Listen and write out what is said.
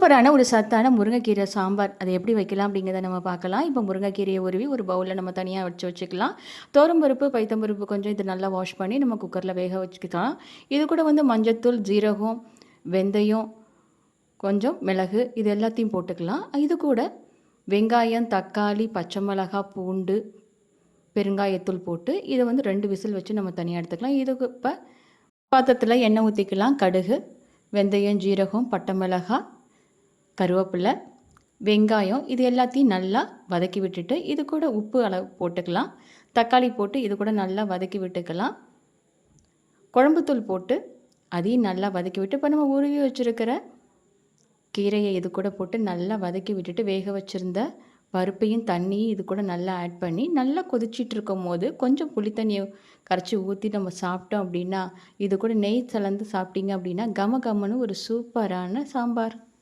சூப்பரான ஒரு சத்தான முருங்கைக்கீரை சாம்பார். அதை எப்படி வைக்கலாம் அப்படிங்கிறத நம்ம பார்க்கலாம். இப்போ முருங்கைக்கீரையை உருவி ஒரு பவுலில் நம்ம தனியாக வச்சு வச்சுக்கலாம். துவரம்பருப்பு, பைத்தம்பருப்பு கொஞ்சம் இது நல்லா வாஷ் பண்ணி நம்ம குக்கரில் வேக வச்சுக்கலாம். இது கூட மஞ்சத்தூள், ஜீரகம், வெந்தயம், கொஞ்சம் மிளகு இது எல்லாத்தையும் போட்டுக்கலாம். இது கூட வெங்காயம், தக்காளி, பச்சை மிளகாய், பூண்டு, பெருங்காயத்தூள் போட்டு இதை 2 விசில் வச்சு நம்ம தனியாக எடுத்துக்கலாம். இதுக்கு இப்போ பாத்திரத்தில் எண்ணெய் ஊற்றிக்கலாம். கடுகு, வெந்தயம், ஜீரகம், பட்டை மிளகாய், கருவேப்பிலை, வெங்காயம் இது எல்லாத்தையும் நல்லா வதக்கி விட்டுட்டு இது கூட உப்பு அளவு போட்டுக்கலாம். தக்காளி போட்டு இது கூட நல்லா வதக்கி விட்டுக்கலாம். குழம்புத்தூள் போட்டு அதையும் நல்லா வதக்கி விட்டு இப்போ நம்ம உருவி வச்சுருக்கிற கீரையை இது கூட போட்டு நல்லா வதக்கி விட்டுட்டு வேக வச்சுருந்த பருப்பையும் தண்ணியும் இது கூட நல்லா ஆட் பண்ணி நல்லா கொதிச்சிட்டு இருக்கும் போது கொஞ்சம் புளி தண்ணியை கரைச்சி ஊற்றி நம்ம சாப்பிட்டோம் அப்படின்னா இது கூட நெய் கலந்து சாப்பிட்டீங்க அப்படின்னா கம கமன்னு ஒரு சூப்பரான சாம்பார்.